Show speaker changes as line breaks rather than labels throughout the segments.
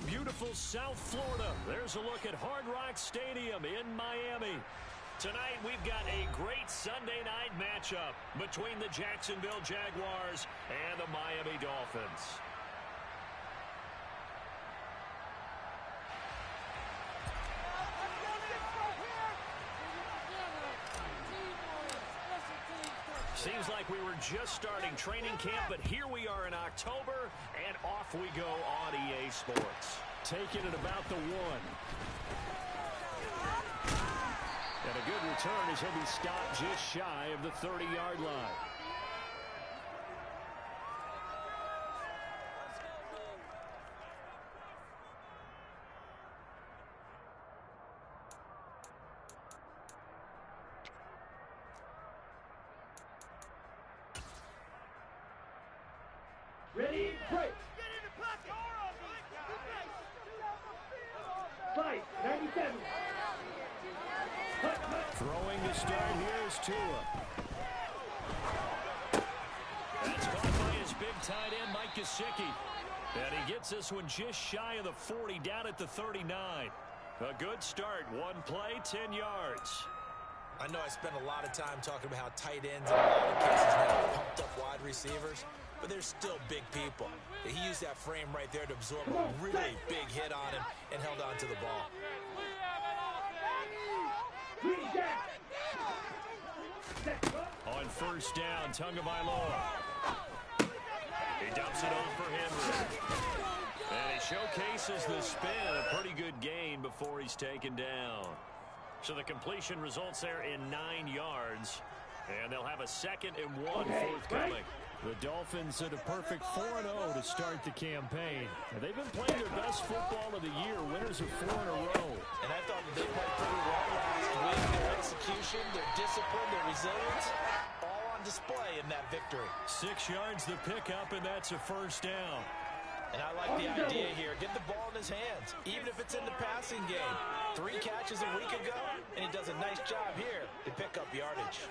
beautiful South Florida. There's a look at Hard Rock Stadium in Miami. Tonight, we've got a great Sunday night matchup between the Jacksonville Jaguars and the Miami Dolphins. Seems like we were just starting training camp, but here we are in October, and off we go on EA Sports. Taking it about the 1. And a good return as he'll be stopped just shy of the 30-yard line.
Ready, break. Get in the pocket. Fight, 97.
Throwing to start here is Tua. That's caught by his big tight end, Mike Gesicki. And he gets this one just shy of the 40, down at the 39. A good start. One play, 10 yards.
I know I spend a lot of time talking about how tight ends in a lot of cases now pumped up wide receivers, but they're still big people. He used that frame right there to absorb a really big hit on him and held on to the ball.
On first down, Tagovailoa. He dumps it off for Henry. And he showcases the spin. A pretty good gain before he's taken down. So the completion results there in 9 yards. And they'll have a 2nd and 1 forthcoming. The Dolphins at a perfect 4-0 to start the campaign. And they've been playing their best football of the year, winners of 4 in a row.
And I thought that they played pretty well last week. Their execution, their discipline, their resilience, all on display in that victory.
6 yards the pickup, and that's a first down.
And I like the idea here. Get the ball in his hands, even if it's in the passing game. 3 catches a week ago, and he does a nice job here to pick up yardage.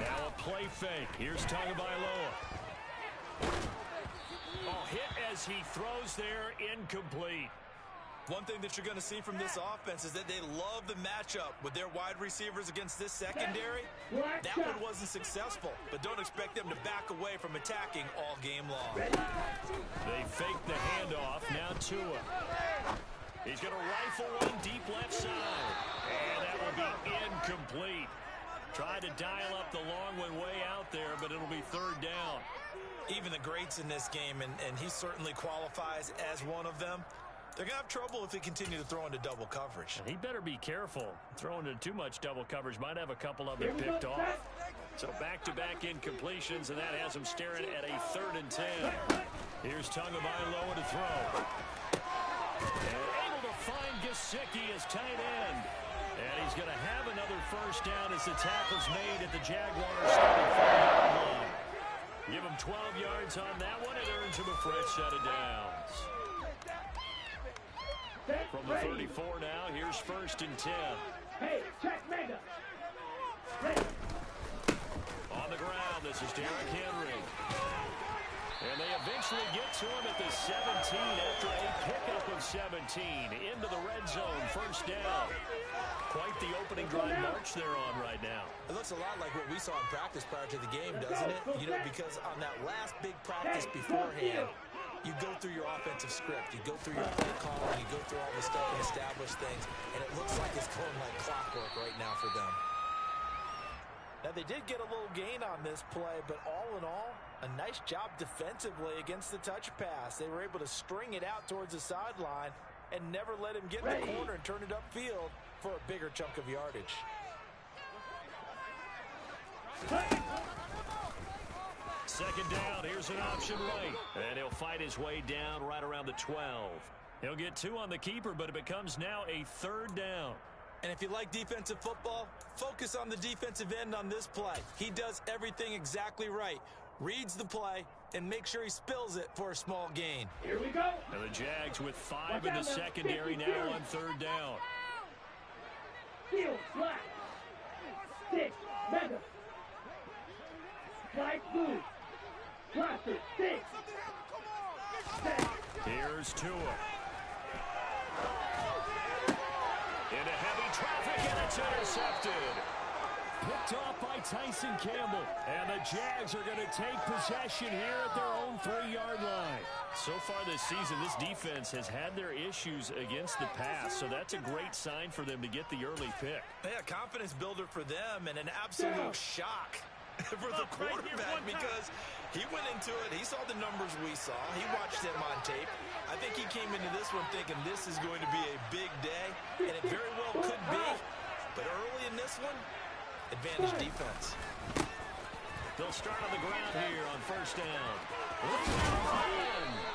Now a play fake. Here's Tagovailoa. Oh, hit as he throws there, incomplete.
One thing that you're going to see from this offense is that they love the matchup with their wide receivers against this secondary. That one wasn't successful, but don't expect them to back away from attacking all game long.
They fake the handoff. Now Tua. He's going to rifle one deep left side. And that will be incomplete. Tried to dial up the long one way out there, but it'll be 3rd down.
Even the greats in this game, and he certainly qualifies as one of them, they're going to have trouble if they continue to throw into double coverage.
He better be careful. Throwing into too much double coverage might have a couple of them picked off. So back-to-back incompletions, and that has him staring at a 3rd and 10. Here's Tagovailoa to throw. And able to find Gesicki as tight end. And he's going to have another first down as the tackle's made at the Jaguars' 35-yard line. Give him 12 yards on that one. It earns him a fresh set of downs. From the 34 now, here's 1st and 10.
Hey, check mega.
On the ground, this is Derrick Henry. And they eventually get to him at the 17 after a pickup of 17. Into the red zone, first down. Quite the opening drive march they're on right now.
It looks a lot like what we saw in practice prior to the game, doesn't it? You know, because on that last big practice beforehand, you go through your offensive script, you go through your play calling, you go through all the stuff and establish things, and it looks like it's going like clockwork right now for them. Now, they did get a little gain on this play, but all in all, a nice job defensively against the touch pass. They were able to string it out towards the sideline and never let him get in the corner and turn it upfield for a bigger chunk of yardage.
Second down, here's an option right. And he'll fight his way down right around the 12. He'll get 2 on the keeper, but it becomes now a 3rd down.
And if you like defensive football, focus on the defensive end on this play. He does everything exactly right. Reads the play and makes sure he spills it for a small gain.
Here we go.
And the Jags with 5 in the secondary now on 3rd down.
Field flat. 6 mega. Flight blue. Cluster 6.
Here's Tua. Into heavy traffic, and it's intercepted.
Picked off by Tyson Campbell. And the Jags are going to take possession here at their own 3-yard line.
So far this season, this defense has had their issues against the pass, so that's a great sign for them to get the early pick.
Yeah, confidence builder for them and an absolute shock for the quarterback because he went into it. He saw the numbers we saw. He watched them on tape. I think he came into this one thinking this is going to be a big day, and it very well could be. But early in this one, advantage defense.
They'll start on the ground here on first down.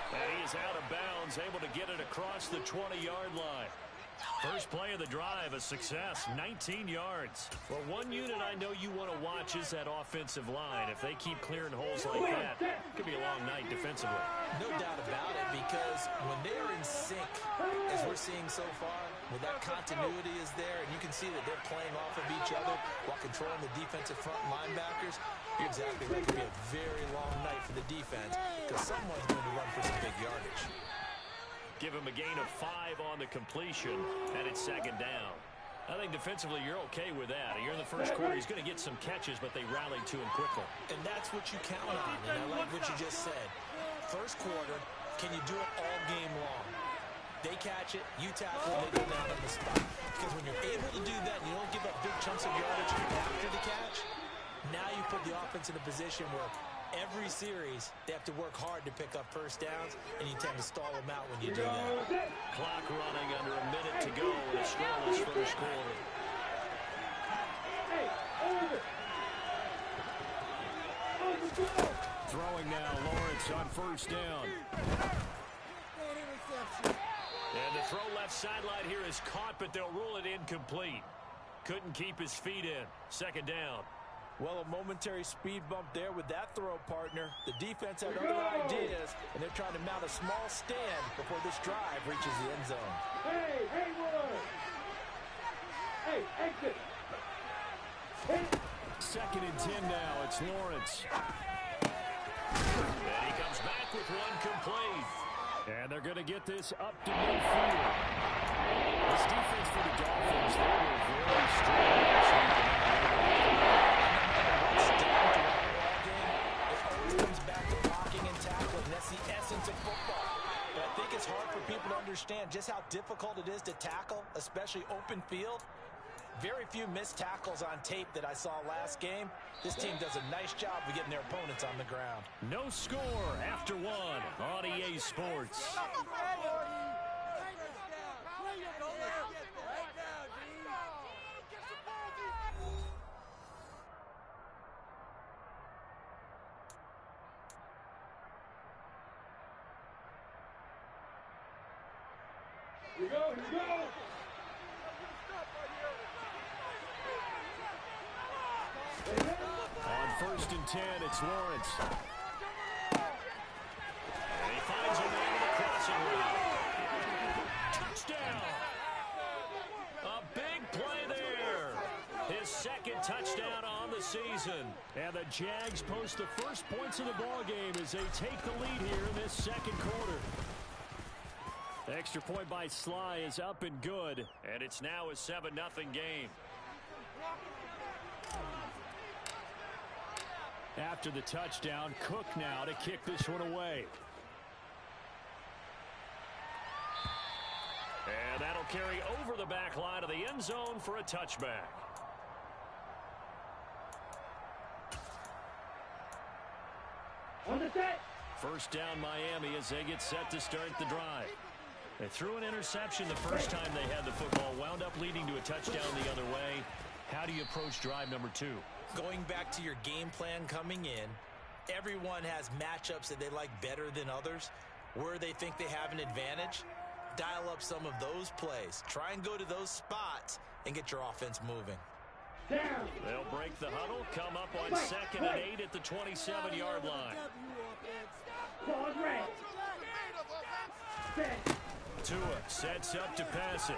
And he is out of bounds, able to get it across the 20-yard line. First play of the drive, a success, 19 yards. Well, one unit I know you want to watch is that offensive line. If they keep clearing holes like that, it could be a long night defensively.
No doubt about it, because when they are in sync, as we're seeing so far, when that continuity is there, and you can see that they're playing off of each other while controlling the defensive front linebackers, you're exactly right. It could be a very long night for the defense because someone's going to run for some big yardage.
Give him a gain of 5 on the completion, and it's second down. I think defensively you're okay with that. Here in the first quarter, he's going to get some catches, but they rallied to him quickly.
And that's what you count on, and I like what you just said. First quarter, can you do it all game long? They catch it, you tackle, and they go down on the spot. Because when you're able to do that, and you don't give up big chunks of yardage after the catch, now you put the offense in a position where every series, they have to work hard to pick up first downs, and you tend to stall them out when you do that.
Clock running under a minute to go in a scoreless first quarter.
Throwing now, Lawrence on first down.
And the throw left sideline here is caught, but they'll rule it incomplete. Couldn't keep his feet in. Second down.
Well, a momentary speed bump there with that throw, partner. The defense had other ideas, and they're trying to mount a small stand before this drive reaches the end zone.
Hey, Haywood! Hey, exit! Hey.
Second and 10 now. It's Lawrence.
And he comes back with one complete.
And they're going to get this up to midfield. This defense for the Dolphins, they were very strong last week.
Essence of football. But I think it's hard for people to understand just how difficult it is to tackle, especially open field. Very few missed tackles on tape that I saw last game. This team does a nice job of getting their opponents on the ground.
No score after one on EA Sports.
Here we go, here we go!
On first and 10, it's Lawrence.
And he finds a man in the crossing route. Touchdown! A big play there. His second touchdown on the season.
And the Jags post the first points of the ballgame as they take the lead here in this second quarter. The extra point by Sly is up and good.
And it's now a 7-0 game.
After the touchdown, Cook now to kick this one away.
And that'll carry over the back line of the end zone for a touchback.
On the set!
First down Miami as they get set to start the drive. They threw an interception the first time they had the football, wound up leading to a touchdown the other way. How do you approach drive number 2?
Going back to your game plan coming in, everyone has matchups that they like better than others. Where they think they have an advantage, dial up some of those plays. Try and go to those spots and get your offense moving.
Down!
They'll break the huddle, come up on second and 8 at the 27-yard line.
Pause red! Set!
Tua sets up to pass it.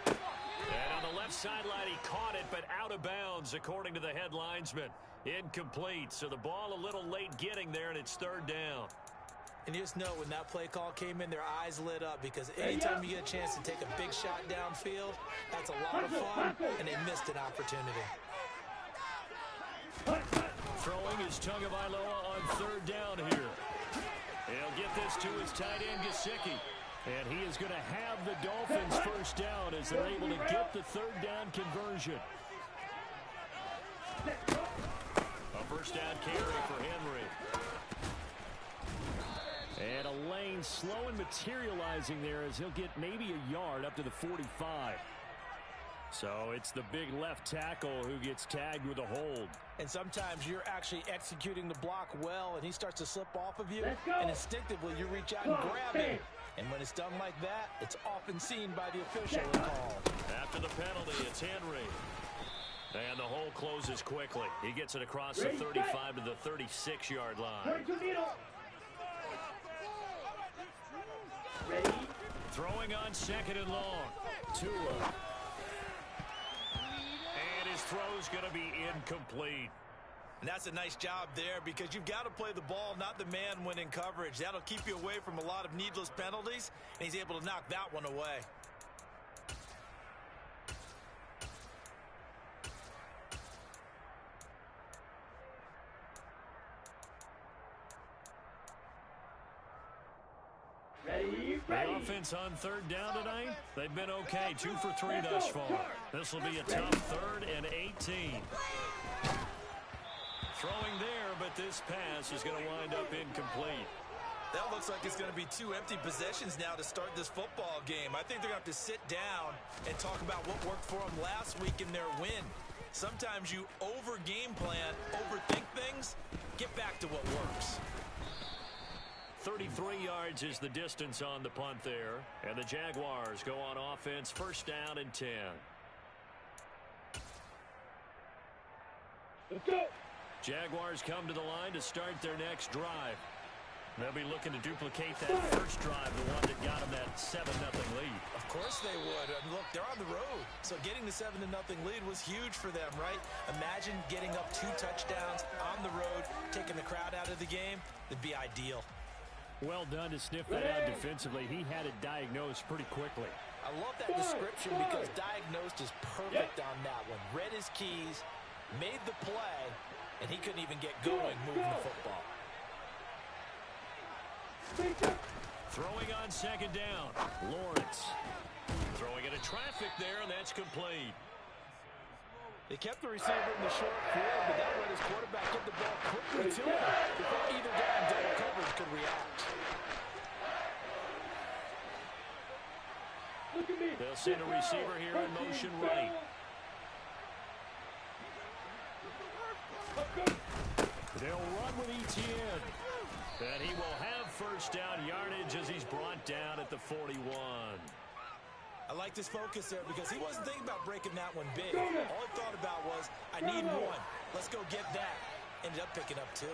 And on the left sideline, he caught it, but out of bounds, according to the head linesman. Incomplete, so the ball a little late getting there, and it's third down.
And you just know when that play call came in, their eyes lit up because anytime you get a chance to take a big shot downfield, that's a lot of fun, and they missed an opportunity.
Throwing is Tagovailoa on third down here. He'll get this to his tight end, Gesicki. And he is going to have the Dolphins first down as they're able to get the third down conversion. A first down carry for Henry. And a lane slow and materializing there as he'll get maybe a yard up to the 45. So it's the big left tackle who gets tagged with a hold.
And sometimes you're actually executing the block well, and he starts to slip off of you, and instinctively you reach out and grab him. And when it's done like that, it's often seen by the official and called.
After the penalty, it's Henry. And the hole closes quickly. He gets it across the 35 to the 36-yard line. Throwing on second and long. Tua. And his throw's going to be incomplete.
And that's a nice job there because you've got to play the ball, not the man when in coverage. That'll keep you away from a lot of needless penalties, and he's able to knock that one away.
The offense on third down tonight, they've been okay. 2 for 3 thus far. This will be a tough 3rd and 18. Throwing there, but this pass is going to wind up incomplete.
That looks like it's going to be 2 empty possessions now to start this football game. I think they're going to have to sit down and talk about what worked for them last week in their win. Sometimes you over-game plan, overthink things, get back to what works.
33 yards is the distance on the punt there. And the Jaguars go on offense, first down and 10.
Let's go.
Jaguars come to the line to start their next drive. They'll be looking to duplicate that first drive, the one that got them that 7-0 lead.
Of course they would. And look, they're on the road. So getting the 7-0 lead was huge for them, right? Imagine getting up 2 touchdowns on the road, taking the crowd out of the game. It'd be ideal.
Well done to sniff that out defensively. He had it diagnosed pretty quickly.
I love that description because diagnosed is perfect on that one. Read his keys, made the play, and he couldn't even get going moving the football.
Throwing on second down. Lawrence. Throwing into traffic there, and that's complete.
They kept the receiver in the short field, but that let his quarterback get the ball quickly to him before either guy in double coverage could react.
They'll send a receiver here in motion right. They'll run with Etienne. And he will have first down yardage as he's brought down at the 41.
I liked his focus there because he wasn't thinking about breaking that one big. All he thought about was, I need one. Let's go get that. Ended up picking up 2.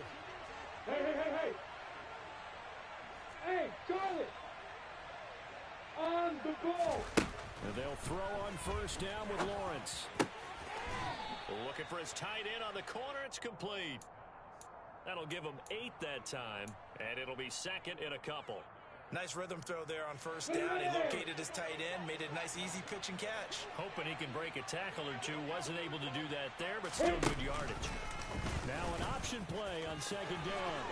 Hey. Hey, Charlie. On the ball.
And they'll throw on first down with Lawrence. Looking for his tight end on the corner. It's complete. That'll give him 8 that time, and it'll be second in a couple.
Nice rhythm throw there on first down. He located his tight end, made it a nice, easy pitch and catch.
Hoping he can break a tackle or two. Wasn't able to do that there, but still good yardage. Now an option play on second down.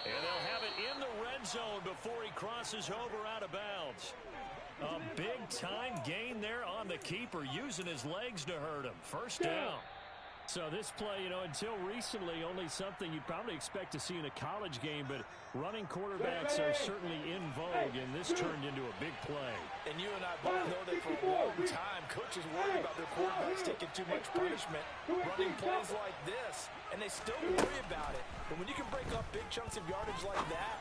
And they'll have it in the red zone before he crosses over out of bounds. A big-time gain there on the keeper, using his legs to hurt him. First down. So this play, until recently, only something you'd probably expect to see in a college game, but running quarterbacks are certainly in vogue, and this turned into a big play.
And you and I both know that for a long time, coaches worry about their quarterbacks taking too much punishment, running plays like this, and they still worry about it. But when you can break up big chunks of yardage like that,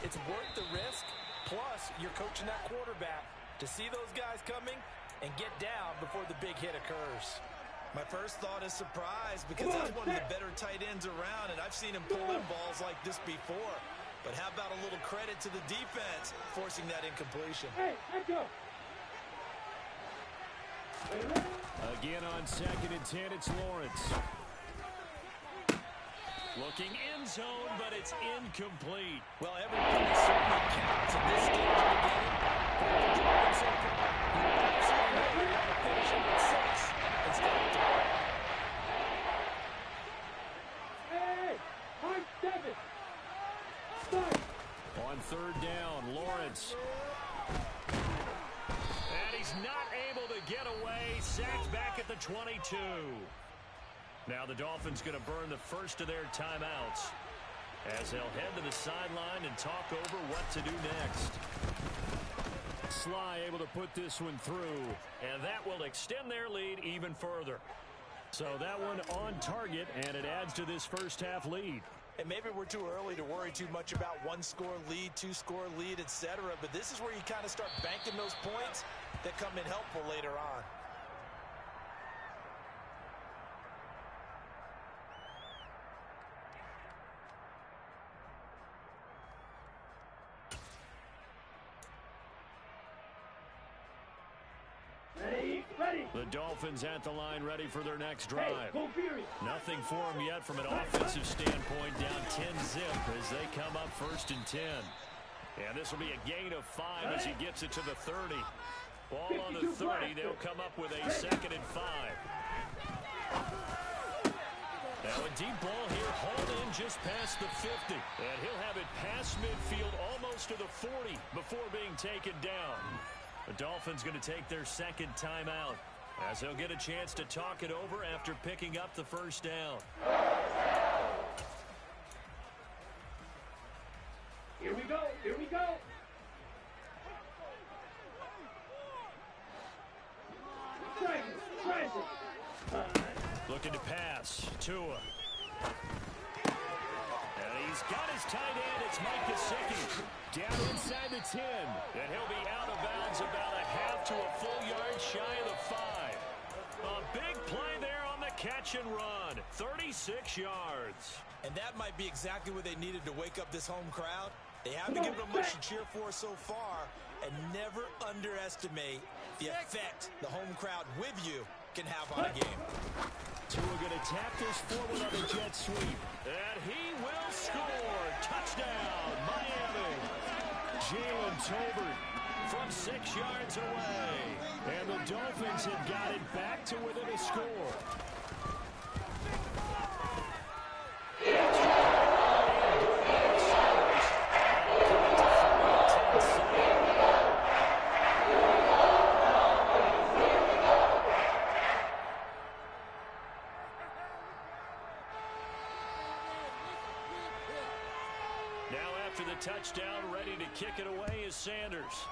it's worth the risk. Plus, you're coaching that quarterback to see those guys coming and get down before the big hit occurs. My first thought is surprise because that's one of the better tight ends around, and I've seen him pull in balls like this before. But how about a little credit to the defense forcing that incompletion?
Hey, let's go.
Again on second and 10, it's Lawrence. Looking in zone, but it's incomplete.
Well, everybody certainly counts in this stage of the game. But if the Dolphins so far, you absolutely want to finish it with 6 instead of 3.
Hey, high 7. Start.
On third down, Lawrence. And he's not able to get away. Sacked back at the 22. Now the Dolphins going to burn the first of their timeouts as they'll head to the sideline and talk over what to do next. Sly able to put this one through, and that will extend their lead even further. So that one on target, and it adds to this first half lead.
And maybe we're too early to worry too much about 1-score lead, 2-score lead, etc. But this is where you kind of start banking those points that come in helpful later on.
The Dolphins at the line ready for their next drive.
Hey, go Fury.
Nothing for them yet from an offensive standpoint, down 10-zip as they come up 1st and 10. And this will be a gain of 5 as he gets it to the 30. Ball on the 30, they'll come up with a 2nd and 5. Now a deep ball here, hauled in just past the 50. And he'll have it past midfield almost to the 40 before being taken down. The Dolphins going to take their second timeout as they'll get a chance to talk it over after picking up the first down.
Here we go. Here we go.
Looking to pass. Tua. And he's got his tight end. It's Mike Gesicki. Down inside the 10. And he'll be out of bounds about a half to a full yard shy of the 5. A big play there on the catch and run. 36 yards.
And that might be exactly what they needed to wake up this home crowd. They haven't given them much to cheer for so far. And never underestimate the effect the home crowd with you can have on a game.
Tua going to tap this forward on the jet sweep. And he will score. Touchdown, Miami. Jalen Tolbert from 6 yards away. And the Dolphins have got it back to within a score. After the touchdown, ready to kick it away is Sanders.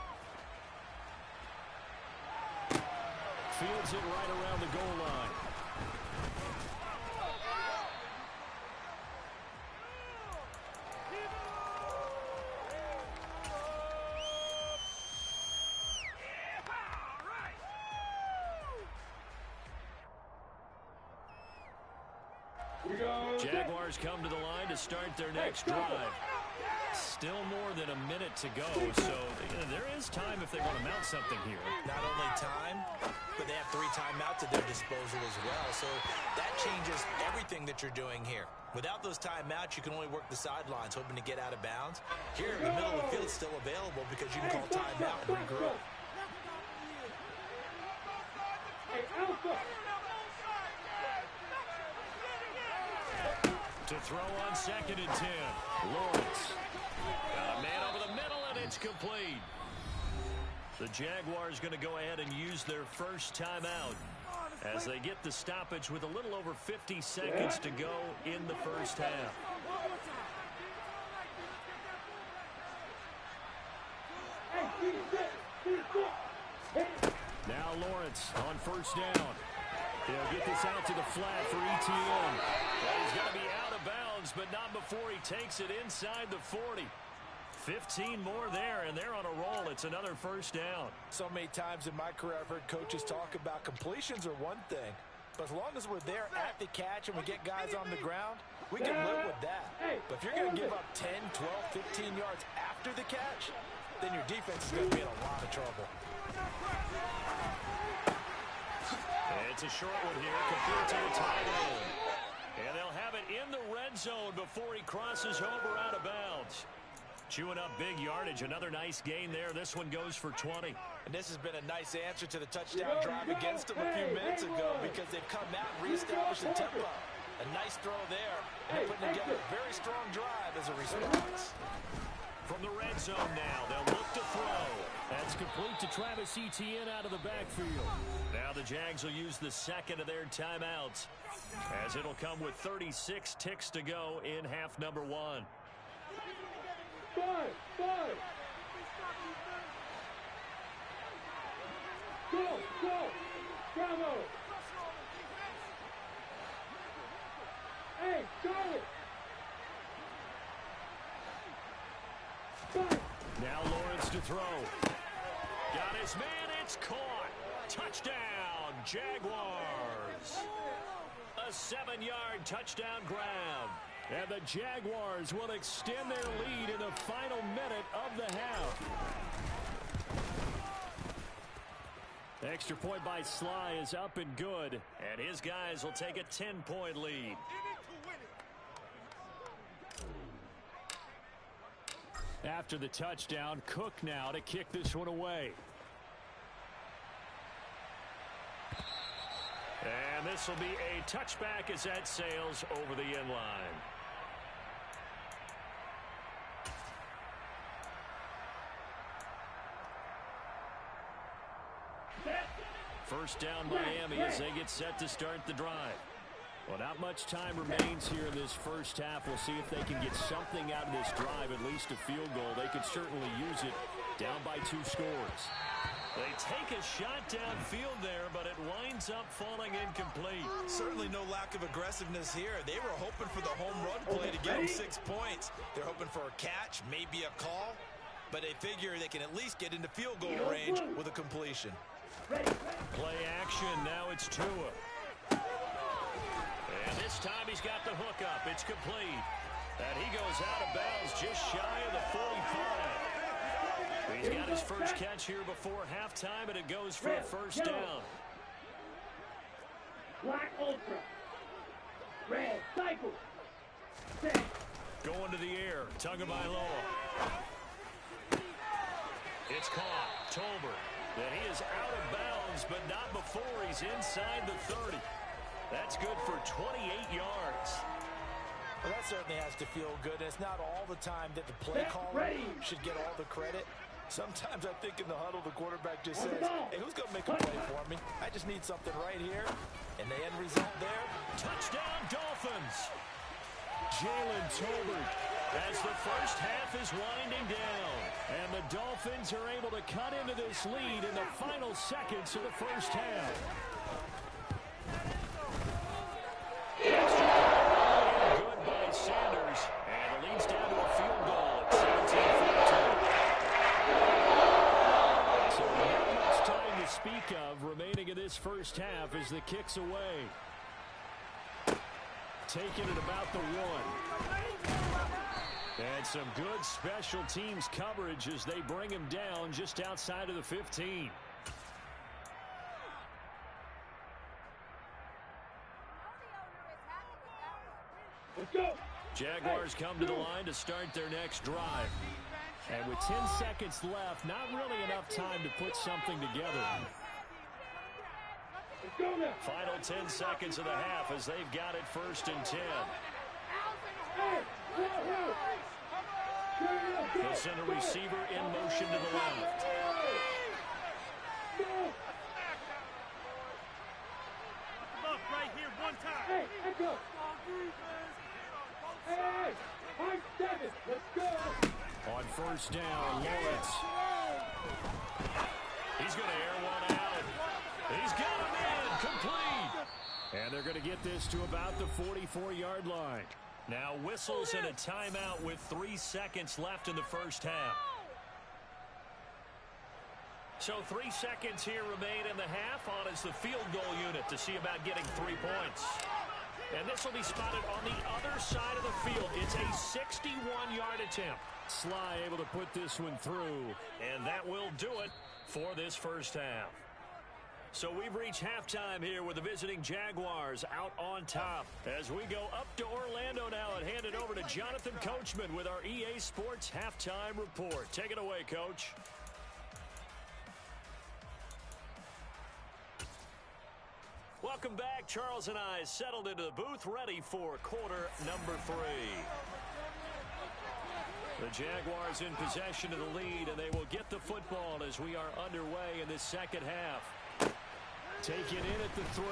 Fields it right around the goal line. Jaguars come to the line to start their next drive. Still more than a minute to go, so there is time if they want to mount something here.
Not only time, but they have 3 timeouts at their disposal as well, so that changes everything that you're doing here. Without those timeouts, you can only work the sidelines, hoping to get out of bounds. Here, the middle of the field is still available because you can call timeout and regroup.
Hey, Alpha.
To throw on 2nd and 10. Lawrence. Got a man over the middle, and it's complete. The Jaguars going to go ahead and use their first timeout as they get the stoppage with a little over 50 seconds to go in the first half. Now Lawrence on first down. He'll get this out to the flat for ETN. He's going to be out of bounds, but not before he takes it inside the 40. 15 more there, and they're on a roll. It's another first down.
So many times in my career, I've heard coaches talk about completions are one thing. But as long as we're there at the catch and we get guys on the ground, we can live with that. But if you're going to give up 10, 12, 15 yards after the catch, then your defense is going to be in a lot of trouble.
It's a short one here, complete to the tight end. And they'll have it in the red red zone before he crosses over out of bounds. Chewing up big yardage. Another nice gain there. This one goes for 20.
And this has been a nice answer to the touchdown drive against them a few minutes ago because they've come out and reestablished the tempo. A nice throw there, and they're putting together a very strong drive as a response.
From the red zone now, they'll look to throw. That's complete to Travis Etienne out of the backfield. Now the Jags will use the second of their timeouts, as it'll come with 36 ticks to go in half number 1.
5. Go! Bravo! Hey, Charlie! 5.
Now Lawrence to throw. Got his man, it's caught. Touchdown, Jaguars. A 7-yard touchdown grab. And the Jaguars will extend their lead in the final minute of the half. Extra point by Sly is up and good. And his guys will take a 10-point lead. After the touchdown, Cook now to kick this one away. And this will be a touchback as that sails over the end line. First down Miami as they get set to start the drive. Well, not much time remains here in this first half. We'll see if they can get something out of this drive, at least a field goal. They could certainly use it down by 2 scores. They take a shot downfield there, but it winds up falling incomplete.
Certainly no lack of aggressiveness here. They were hoping for the home run play to get them 6 points. They're hoping for a catch, maybe a call, but they figure they can at least get into field goal range with a completion.
Play action. Now it's Tua. And this time he's got the hook up. It's complete. And he goes out of bounds just shy of the 45. He's got his first catch here before halftime, and it goes for a first down.
Black Ultra. Red Cycle.
Going to the air. Tagovailoa. It's caught. Tolbert. And he is out of bounds, but not before he's inside the 30. That's good for 28 yards.
Well, that certainly has to feel good. And it's not all the time that the play caller should get all the credit. Sometimes I think in the huddle, the quarterback just says, hey, who's going to make a play for me? I just need something right here. And the end result there.
Touchdown, Dolphins. Jalen Tolbert as the first half is winding down. And the Dolphins are able to cut into this lead in the final seconds of the first half. Good by Sanders. And it leads down to a field goal at 17-14. So not much time to speak of remaining in this first half as the kick's away. Taking it about the 1. And some good special teams coverage as they bring him down just outside of the 15.
Let's go.
Jaguars come to the line to start their next drive. And with 10 seconds left, not really enough time to put something together.
Let's go now.
Final 10 seconds of the half as they've got it first and 10.
Hey, whoa.
They'll send a receiver in motion to the left.
Look right here, one time. Hey, echo. Hey, 5-7. Let's go.
On first down, Lawrence. He's going to air one out. He's got him in, complete. And they're going to get this to about the 44-yard line. Now whistles and a timeout with 3 seconds left in the first half. So 3 seconds here remain in the half on as the field goal unit to see about getting 3 points. And this will be spotted on the other side of the field. It's a 61-yard attempt. Sly able to put this one through, and that will do it for this first half. So we've reached halftime here with the visiting Jaguars out on top as we go up to Orlando now and hand it over to Jonathan Coachman with our EA Sports Halftime Report. Take it away, Coach. Welcome back. Charles and I settled into the booth, ready for quarter number 3. The Jaguars in possession of the lead, and they will get the football as we are underway in this second half. Take it in at the 3.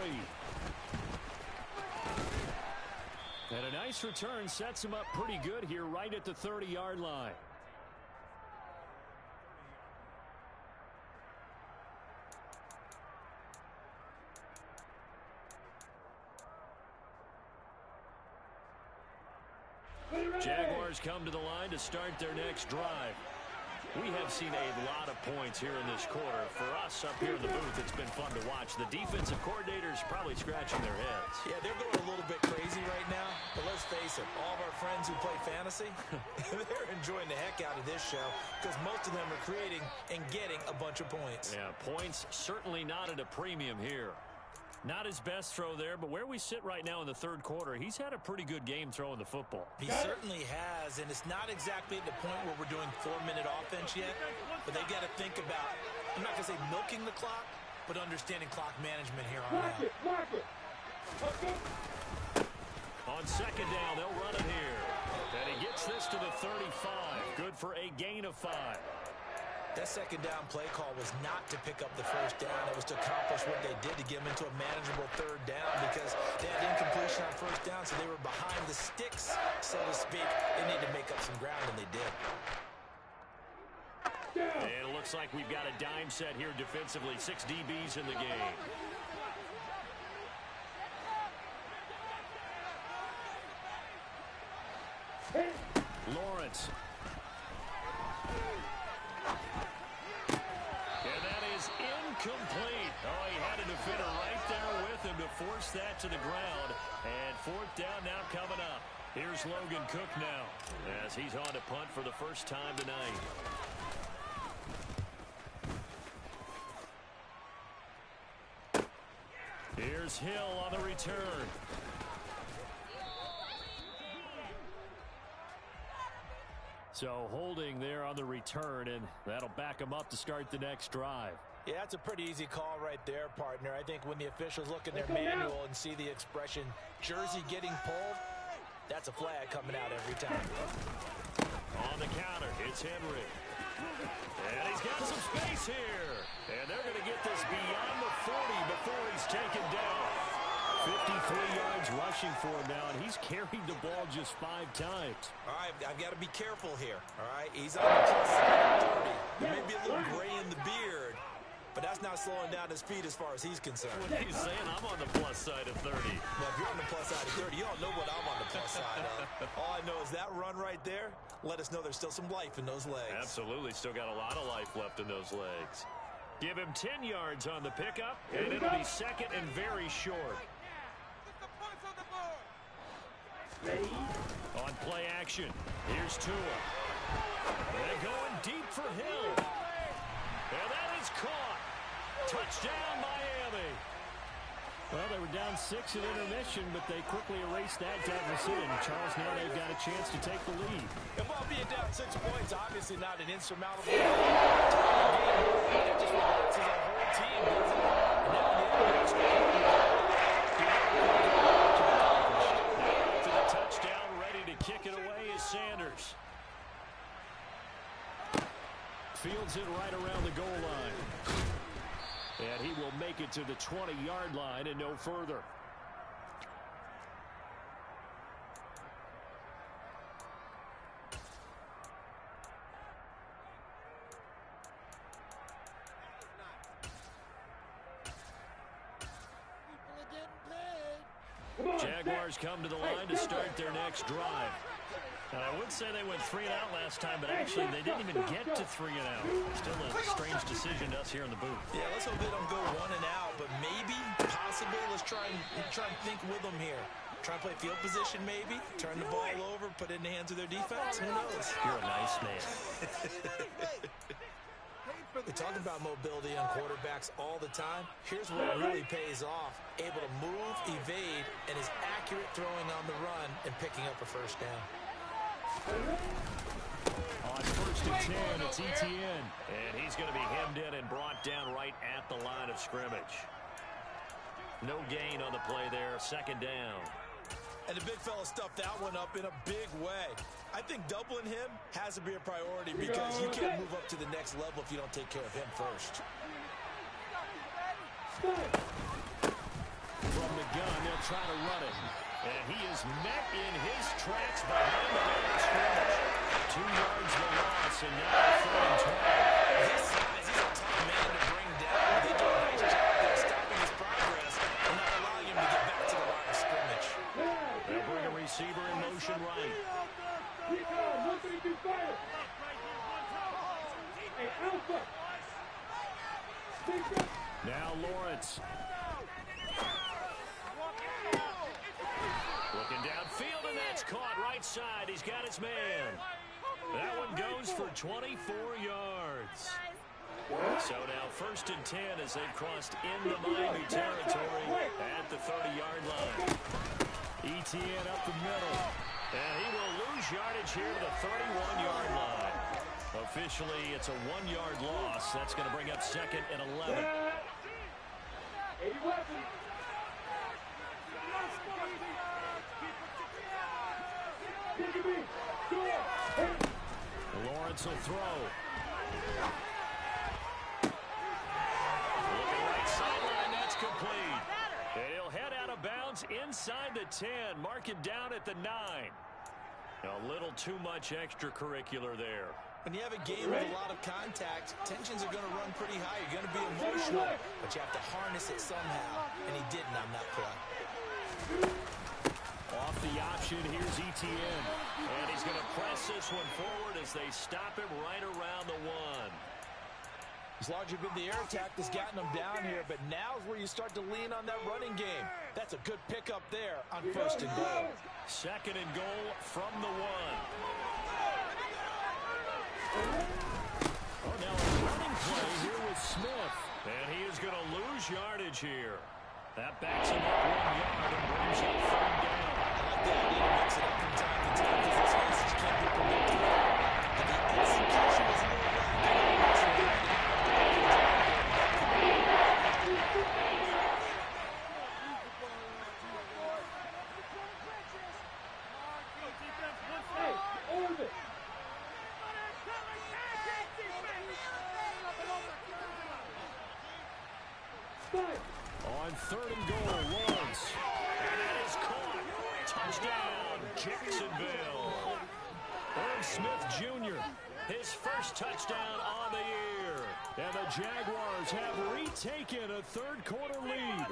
And a nice return sets him up pretty good here right at the 30-yard line. Jaguars come to the line to start their next drive. We have seen a lot of points here in this quarter. For us up here in the booth, it's been fun to watch. The defensive coordinators probably scratching their heads.
Yeah, they're going a little bit crazy right now. But let's face it, all of our friends who play fantasy, they're enjoying the heck out of this show because most of them are creating and getting a bunch of points.
Yeah, points certainly not at a premium here. Not his best throw there, but where we sit right now in the third quarter, he's had a pretty good game throwing the football.
He certainly has, and it's not exactly at the point where we're doing 4-minute offense yet, but they've got to think about, I'm not going to say milking the clock, but understanding clock management here on out.
On second down, they'll run it here. And he gets this to the 35. Good for a gain of 5.
That second down play call was not to pick up the first down. It was to accomplish what they did to get them into a manageable third down because they had incompletion on first down, so they were behind the sticks, so to speak. They needed to make up some ground, and they did.
And it looks like we've got a dime set here defensively. 6 DBs in the game. Lawrence. Incomplete. Oh, he had a defender right there with him to force that to the ground. And fourth down now coming up. Here's Logan Cook now as he's on to punt for the first time tonight. Here's Hill on the return. So holding there on the return, and that'll back him up to start the next drive.
Yeah, that's a pretty easy call right there, partner. I think when the officials look in their manual and see the expression jersey getting pulled, that's a flag coming out every time.
On the counter, it's Henry. And he's got some space here. And they're going to get this beyond the 40 before he's taken down. 53 yards rushing for him now, and he's carried the ball just 5 times.
All right, I've got to be careful here, all right? He's on the plus side of 30. There may be a little gray in the beard, but that's not slowing down his speed as far as he's concerned.
What are you saying? I'm on the plus side of 30.
Well, if you're on the plus side of 30, you all know what I'm on the plus side of. All I know is that run right there, let us know there's still some life in those legs.
Absolutely, still got a lot of life left in those legs. Give him 10 yards on the pickup, and it'll be second and very short. On play action, here's Tua. They're going deep for Hill. And that is caught. Touchdown, Miami. Well, they were down 6 at intermission, but they quickly erased that deficit. And Charles, now they've got a chance to take the lead.
And while being down 6 points, obviously not an insurmountable game. It just relaxes our whole team, doesn't it? And now the other
to the touchdown, ready to kick it away is Sanders. Fields it right around the goal line. And he will make it to the 20-yard line and no further. Jaguars come to the line to start their next drive. And I would say they went 3 and out last time, but actually they didn't even get to 3 and out. Still a strange decision to us here in the booth.
Yeah, let's hope they don't go 1 and out, but maybe, possibly, let's try and think with them here. Try and play field position maybe, turn the ball over, put it in the hands of their defense. Who knows?
You're a nice man.
We talk about mobility on quarterbacks all the time. Here's where it really pays off. able to move, evade, and is accurate throwing on the run and picking up a first down.
On 1st and 10, it's Etienne. And he's going to be hemmed in and brought down right at the line of scrimmage. No gain on the play there, 2nd down.
And the big fella stuffed that one up in a big way. I think doubling him has to be a priority because you can't move up to the next level if you don't take care of him first.
From the gun, they'll try to run it. And he is met in his tracks behind the line of scrimmage. 2 yards the loss, and now 3rd and 12.
His size, he's a tough man to bring down. They do a nice job there stopping his progress and not allowing him to get back to the line of scrimmage.
They'll bring a receiver in motion right. Now Lawrence. Looking downfield, and that's caught right side. He's got his man. That one goes for 24 yards. So now 1st and 10 as they've crossed into Miami territory at the 30-yard line. Etienne up the middle. And he will lose yardage here to the 31-yard line. Officially, it's a 1-yard loss. That's going to bring up 2nd and 11. Lawrence will throw. Looking right sideline, that's complete. And he'll head out of bounds inside the 10, mark it down at the 9. A little too much extracurricular there.
When you have a game with a lot of contact, tensions are going to run pretty high. You're going to be emotional, but you have to harness it somehow, and he didn't on that play.
Off the option, here's Etienne. And he's going to press this one forward as they stop him right around the 1.
It's largely been the air attack that's gotten them down here, but now's where you start to lean on that running game. That's a good pickup there on 1st and goal.
2nd and goal from the 1. Oh, now a running play here with Smith. And he is going to lose yardage here. That backs him up 1 yard and brings up 3rd down.
I like the idea to mix it up from time to time because its message can't be predictable. But the execution is a little lacking.
On 3rd and goal, Lawrence. And it is caught. Touchdown, Jacksonville. Irv Smith Jr., his first touchdown on the year. And the Jaguars have retaken a 3rd quarter lead.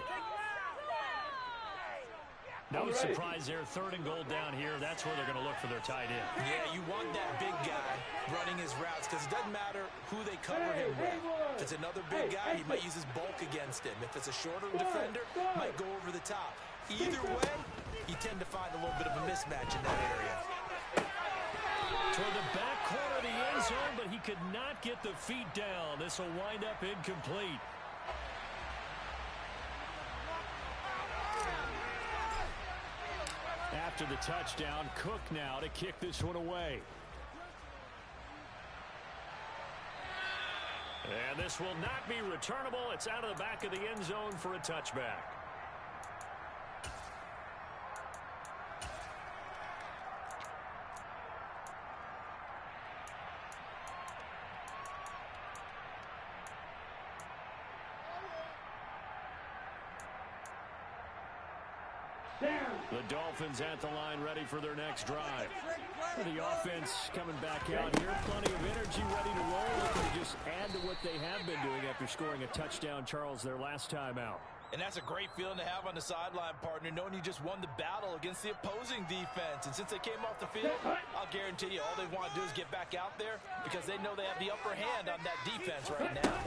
No surprise there, 3rd and goal down here. That's where they're going to look for their tight end.
Yeah, you want that big guy running his routes because it doesn't matter who they cover him with. If it's another big guy, he might use his bulk against him. If it's a shorter defender, might go over the top. Either way, you tend to find a little bit of a mismatch in that area.
Toward the back corner of the end zone, but he could not get the feet down. This will wind up incomplete. After the touchdown, Cook now to kick this one away. And this will not be returnable. It's out of the back of the end zone for a touchback. The Dolphins at the line ready for their next drive. The offense coming back out here. Plenty of energy, ready to roll. Looking to just add to what they have been doing after scoring a touchdown, Charles, their last time out.
And that's a great feeling to have on the sideline, partner, knowing you just won the battle against the opposing defense. And since they came off the field, I'll guarantee you all they want to do is get back out there because they know they have the upper hand on that defense right now.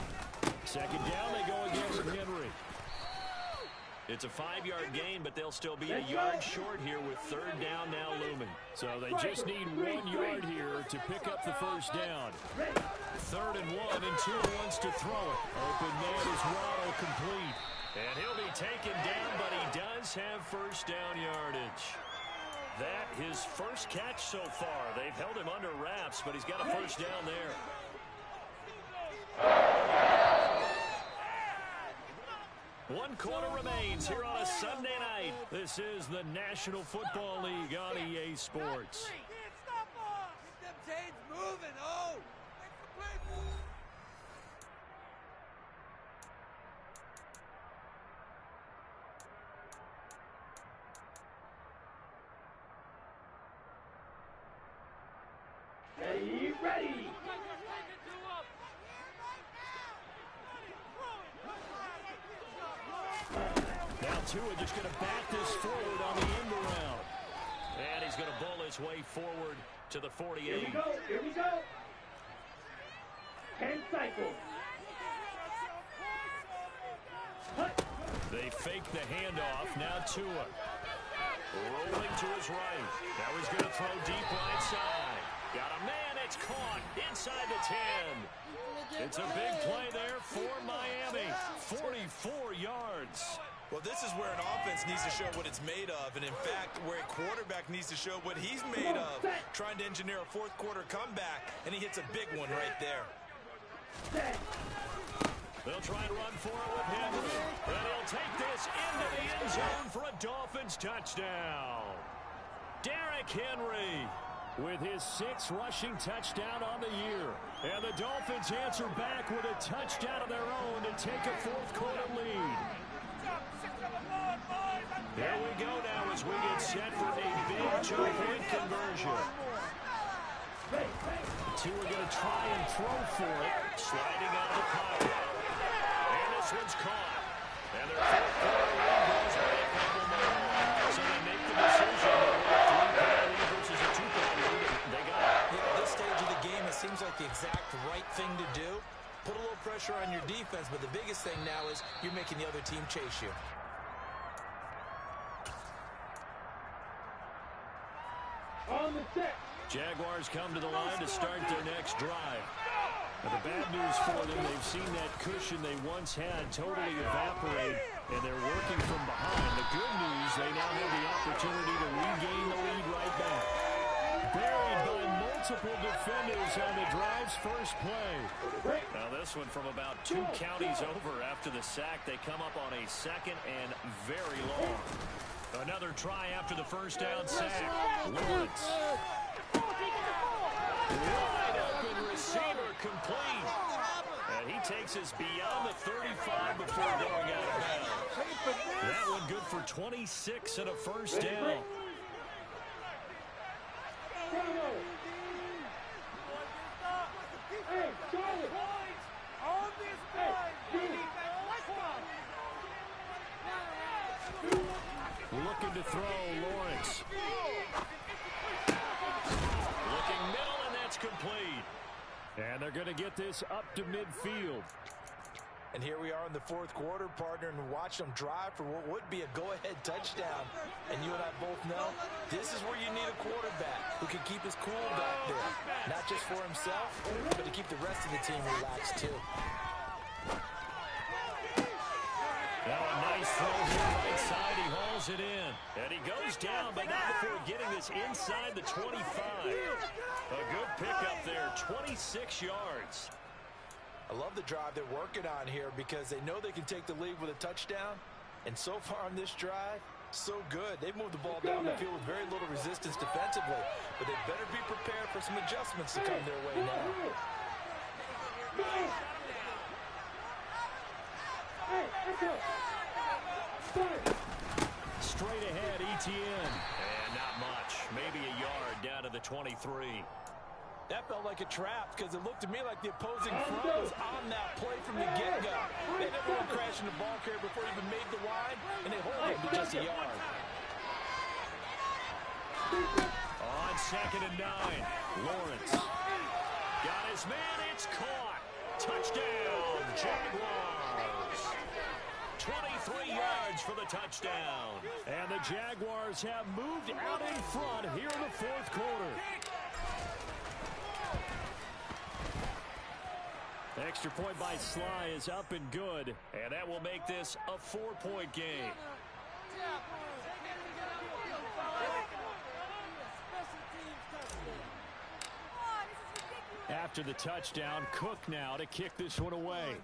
2nd down, they go against Henry. It's a 5-yard gain, but they'll still be a yard short here with 3rd down now looming. So they just need 1 yard here to pick up the first down. 3rd and 1, and 2 wants to throw it. Open man is Waddle complete. And he'll be taken down, but he does have first down yardage. That his first catch so far. They've held him under wraps, but he's got a first down there. One quarter remains here on a Sunday night. This is the National Football League on EA Sports.
Ready.
Now Tua just going to bat this forward on the end around. And he's going to bowl his way forward to the 48.
Here we go. 10 cycles.
They fake the handoff. Now Tua. Rolling to his right. Now he's going to throw deep right side. Got a man. It's caught inside the 10. It's a big play there for Miami. 44 yards.
Well, this is where an offense needs to show what it's made of, and in fact, where a quarterback needs to show what he's made of, trying to engineer a fourth quarter comeback, and he hits a big one right there.
They'll try and run for it with Henry, and he'll take this into the end zone for a Dolphins touchdown. Derrick Henry with his 6th rushing touchdown on the year. And the Dolphins answer back with a touchdown of their own to take a fourth quarter lead. There we go now as we get set for a big two-point conversion. Two are going to try and throw for it. Sliding out of the pocket. And this one's caught. And their fourth quarter lead goes away a couple more. So they make the decision. Versus a 2-point lead. They got it.
Yeah, at this stage of the game, it seems like the exact right thing to do. Put a little pressure on your defense, but the biggest thing now is you're making the other team chase you.
On the set.
Jaguars come to the line to start their next drive. Now, the bad news for them, they've seen that cushion they once had totally evaporate, and they're working from behind. The good news, they now have the opportunity to regain the lead right back. Buried by multiple defenders on the drive's first play. Now this one from about 2 counties over after the sack. They come up on a 2nd and very long. Another try after the first down sack. Lawrence. Wide open receiver complete. And he takes us beyond the 35 before going out of bounds. That one good for 26 and a first down. Looking to throw, Lawrence. Looking middle, and that's complete. And they're going to get this up to midfield.
And here we are in the fourth quarter, partner, and watch them drive for what would be a go-ahead touchdown. And you and I both know this is where you need a quarterback who can keep his cool back there. Not just for himself, but to keep the rest of the team relaxed, too.
Now a nice throw here right side. He hauls it in. And he goes down, but not before getting this inside the 25. A good pickup there, 26 yards.
I love the drive they're working on here because they know they can take the lead with a touchdown. And so far on this drive, so good. They've moved the ball down the field with very little resistance defensively. But they better be prepared for some adjustments to come their way now.
Straight ahead, Etienne. And not much. Maybe a yard down to the 23.
That felt like a trap because it looked to me like the opposing front was on that play from the get-go. They never went crashing the ball carrier before he even made the line, and they hold him to just a yard.
On 2nd and 9, Lawrence. Got his man, it's caught. Touchdown, Jaguars. 23 yards for the touchdown. And the Jaguars have moved out in front here in the fourth quarter. Extra point by Sly is up and good, and that will make this a 4-point game. After the touchdown, Cook now to kick this one away.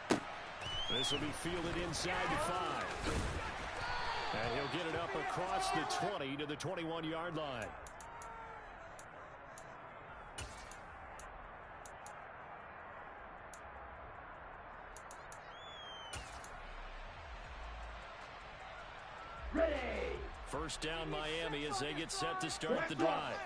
This will be fielded inside the 5. And he'll get it up across the 20 to the 21-yard line.
Ready.
First down Miami as they get set to start the drive.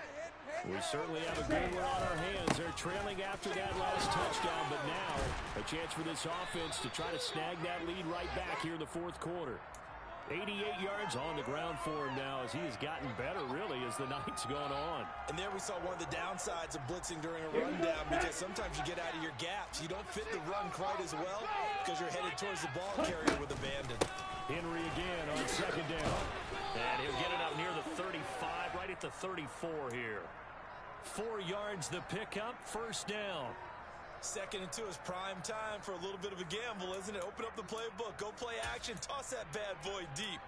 We certainly have a good one on our hands. They're trailing after that last touchdown, but now a chance for this offense to try to snag that lead right back here in the fourth quarter. 88 yards on the ground for him now as he has gotten better, really, as the night's gone on.
And there we saw one of the downsides of blitzing during a rundown, because sometimes you get out of your gaps. You don't fit the run quite as well because you're headed towards the ball carrier with abandon.
Henry again on second down. And he'll get it up near the 35, right at the 34 here. 4 yards the pickup, first down.
2nd and 2 is prime time for a little bit of a gamble, isn't it? Open up the playbook, go play action, toss that bad boy deep.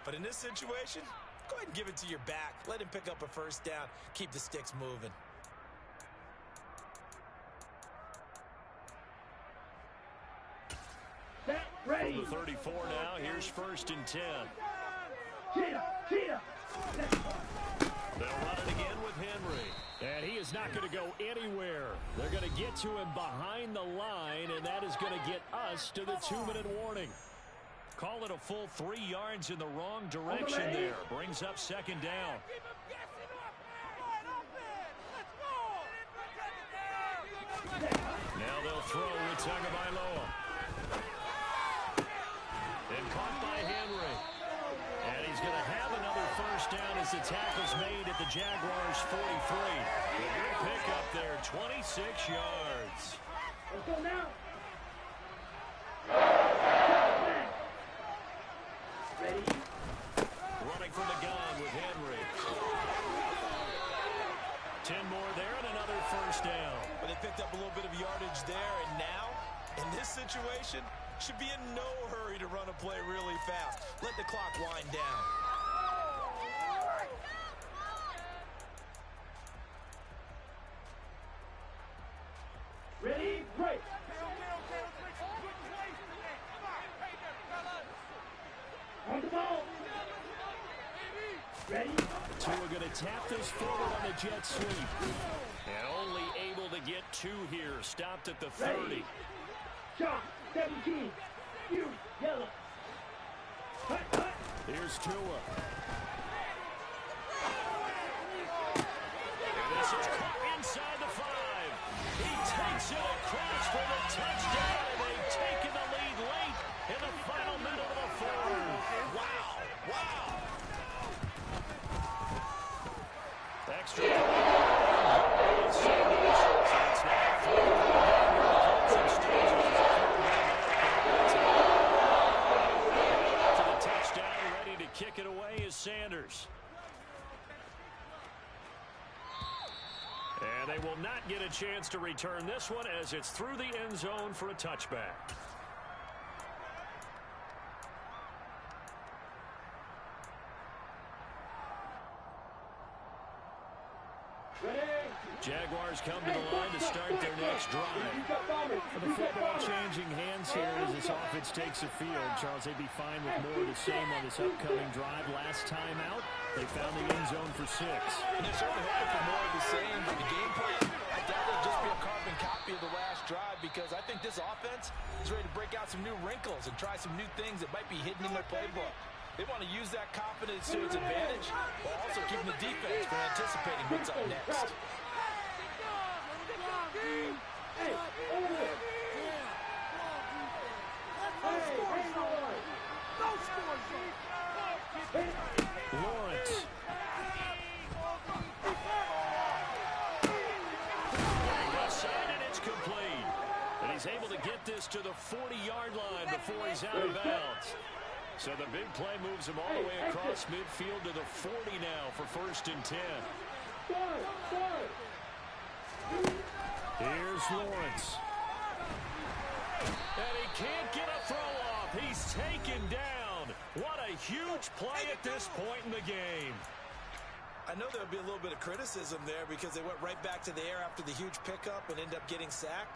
But in this situation, go ahead and give it to your back. Let him pick up a first down, keep the sticks moving.
Ready.
From the 34 now, here's 1st and 10.
Cheetah.
They'll run it again with Henry. And he is not going to go anywhere. They're going to get to him behind the line, and that is going to get us to the 2-minute warning. Call it a full 3 yards in the wrong direction there. Brings up second down. Now they'll throw with Tagovailoa. And caught by Henry. And he's going to have another first down as the tackle's made at the Jaguars' 43. A good pickup there, 26 yards.
Let's go now. Ready.
Running from the gun with Henry. 10 more there and another first down.
But they picked up a little bit of yardage there, and now, in this situation, should be in no hurry to run a play really fast. Let the clock wind down.
Ready, break. On the ball. Ready.
Tua going to tap this forward on the jet sweep. And only able to get 2 here. Stopped at the 30.
Shot. 17. You. Yellow. Hut.
Here's Tua. And this is caught inside the 5. He takes it across for the touchdown, and they've taken the lead late in the final minute of the 4th.
Wow.
Extra point. So it's now 4 to the touchdown, ready to kick it away is Sanders. And they will not get a chance to return this one as it's through the end zone for a touchback. Jaguars come to the line to start their next drive. The football changing hands here as this offense takes the field. Charles, they'd be fine with more of the same on this upcoming drive. Last time out, they found the end zone for 6.
And they're certainly hoping for more of the same, but the game plan, I doubt it'll just be a carbon copy of the last drive, because I think this offense is ready to break out some new wrinkles and try some new things that might be hidden in their playbook. They want to use that confidence to its advantage while also keeping the defense from anticipating what's up next.
Hey, over there.
Lawrence. Side, and it's complete. And he's able to get this to the 40-yard line before he's out of bounds. So the big play moves him all the way across midfield to the 40 now for 1st and 10. Here's Lawrence. And he can't get a throw off. He's taken down. What a huge play at this point in the game.
I know there'll be a little bit of criticism there because they went right back to the air after the huge pickup and end up getting sacked.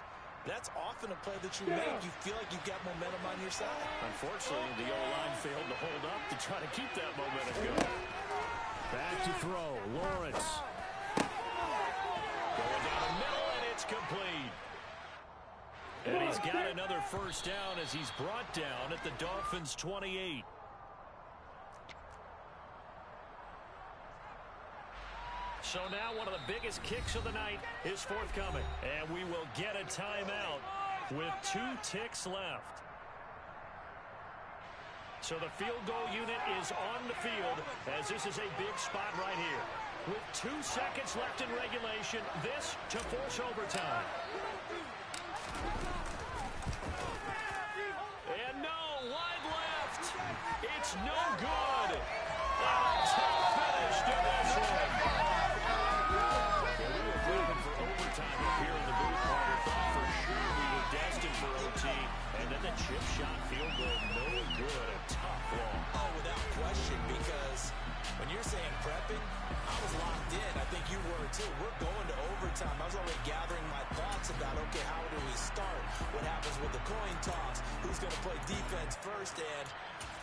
That's often a play that you make. You feel like you've got momentum on your side.
Unfortunately, the O-line failed to hold up to try to keep that momentum going. Back to throw. Lawrence. Going down the middle, and it's complete. And he's got another first down as he's brought down at the Dolphins' 28. So now one of the biggest kicks of the night is forthcoming. And we will get a timeout with 2 ticks left. So the field goal unit is on the field as this is a big spot right here. With 2 seconds left in regulation, this to force overtime. And no, wide left. It's no good. A tough finish to this one. Here in the booth, Carter thought for sure we were destined for OT, and then the chip shot field goal, no good. A tough ball.
Oh, without question, because when you're saying prepping, I was locked in. I think you were too. We're going to overtime. I was already gathering my thoughts about, okay, how do we start? What happens with the coin toss? Who's going to play defense first? And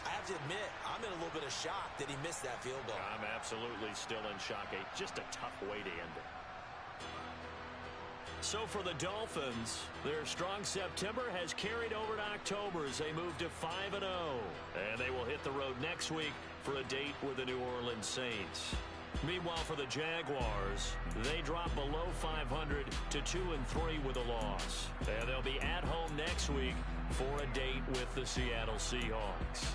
I have to admit, I'm in a little bit of shock that he missed that field goal.
I'm absolutely still in shock. Just a tough way to end it. So for the Dolphins, their strong September has carried over to October as they move to 5-0. And they will hit the road next week for a date with the New Orleans Saints. Meanwhile, for the Jaguars, they drop below 500 to 2-3 with a loss. And they'll be at home next week for a date with the Seattle Seahawks.